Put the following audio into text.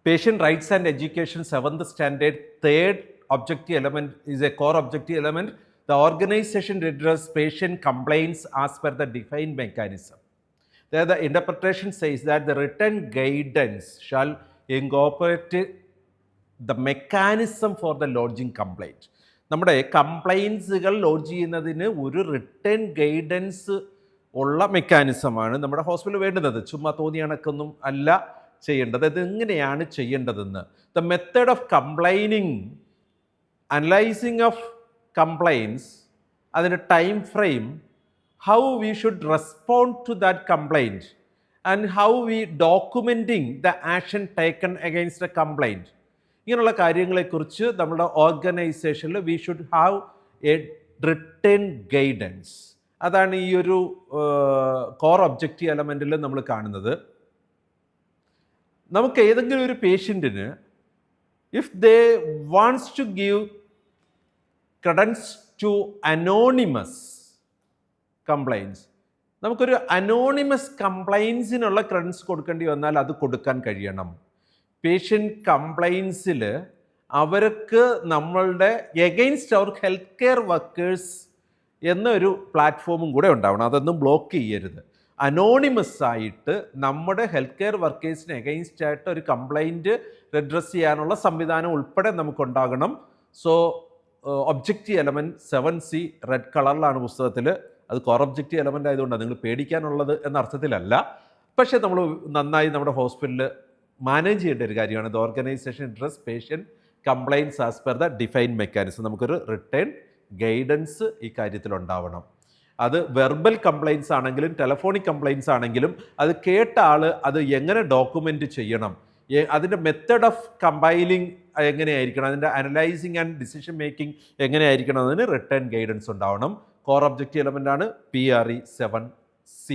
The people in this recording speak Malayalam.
Patient rights and education, 7th standard, third objective element is a core objective element. The organization addresses patient complaints as per the defined mechanism. There, the interpretation says that the written guidance shall incorporate the mechanism for the lodging complaint. നമ്മുടെ കംപ്ലയിൻസുകൾ ലോഡ്ജ് ചെയ്യുന്നതിന് ഒരു റിട്ടേൺ ഗൈഡൻസ് ഉള്ള മെക്കാനിസമാണ് നമ്മുടെ ഹോസ്പിറ്റലിൽ വേണ്ടുന്നത്. ചുമ്മാ തോന്നിയ കണക്കൊന്നും അല്ല ചെയ്യേണ്ടത്. ഇത് എങ്ങനെയാണ് ചെയ്യേണ്ടതെന്ന്, the method of complaining, analysing of complaints, അതിൻ്റെ time frame, how we should respond to that complaint, and how we documenting the action taken against a complaint. ഇങ്ങനെയുള്ള കാര്യങ്ങളെക്കുറിച്ച് നമ്മുടെ ഓർഗനൈസേഷനിൽ we should have A return guidance. അതാണ് ഈ ഒരു കോർ ഒബ്ജക്റ്റീവ് എലമെൻറ്റിൽ നമ്മൾ കാണുന്നത്. നമുക്ക് ഏതെങ്കിലും ഒരു പേഷ്യൻറ്റിന് if they wants to give credence to anonymous complaints, നമുക്കൊരു അനോണിമസ് കംപ്ലയിൻസിനുള്ള ക്രെഡൻസ് കൊടുക്കേണ്ടി വന്നാൽ അത് കൊടുക്കാൻ കഴിയണം. പേഷ്യൻ്റ് കംപ്ലയിൻസിൽ അവർക്ക് നമ്മളുടെ എഗെയിൻസ്റ്റ് അവർ ഹെൽത്ത് കെയർ വർക്കേഴ്സ് എന്നൊരു പ്ലാറ്റ്ഫോമും കൂടെ ഉണ്ടാവണം. അതൊന്നും ബ്ലോക്ക് ചെയ്യരുത്. അനോണിമസ് ആയിട്ട് നമ്മുടെ ഹെൽത്ത് കെയർ വർക്കേഴ്സിന് എഗെയിൻസ്റ്റ് ആയിട്ട് ഒരു കംപ്ലയിൻറ്റ് റെഡ്രസ് ചെയ്യാനുള്ള സംവിധാനം ഉൾപ്പെടെ നമുക്കുണ്ടാകണം. So objective element 7C red കളറിലാണ് പുസ്തകത്തിൽ. അത് കോർ ഒബ്ജക്റ്റീവ് എലമെൻ്റ് ആയതുകൊണ്ടാണ്, നിങ്ങൾ പേടിക്കാനുള്ളത് എന്ന അർത്ഥത്തിലല്ല. പക്ഷേ നമ്മൾ നന്നായി നമ്മുടെ ഹോസ്പിറ്റലിൽ മാനേജ് ചെയ്യേണ്ട ഒരു കാര്യമാണ്. The organisation address patient compliance as per the defined mechanism. നമുക്കൊരു റിട്ടേൺ ഗൈഡൻസ് ഈ കാര്യത്തിലുണ്ടാവണം. അത് വെർബൽ കംപ്ലയിൻസ് ആണെങ്കിലും ടെലഫോണിക് കംപ്ലയിൻസ് ആണെങ്കിലും അത് കേട്ട ആൾ അത് എങ്ങനെ ഡോക്യുമെൻ്റ് ചെയ്യണം, അതിൻ്റെ മെത്തേഡ് ഓഫ് കമ്പൈലിംഗ് എങ്ങനെയായിരിക്കണം, അതിൻ്റെ അനലൈസിങ് ആൻഡ് ഡിസിഷൻ മേക്കിംഗ് എങ്ങനെയായിരിക്കണം, അതിന് റിട്ടേൺ ഗൈഡൻസ് ഉണ്ടാവണം. കോർ ഒബ്ജക്റ്റീവ് എലമെൻ്റാണ് PRE 7C.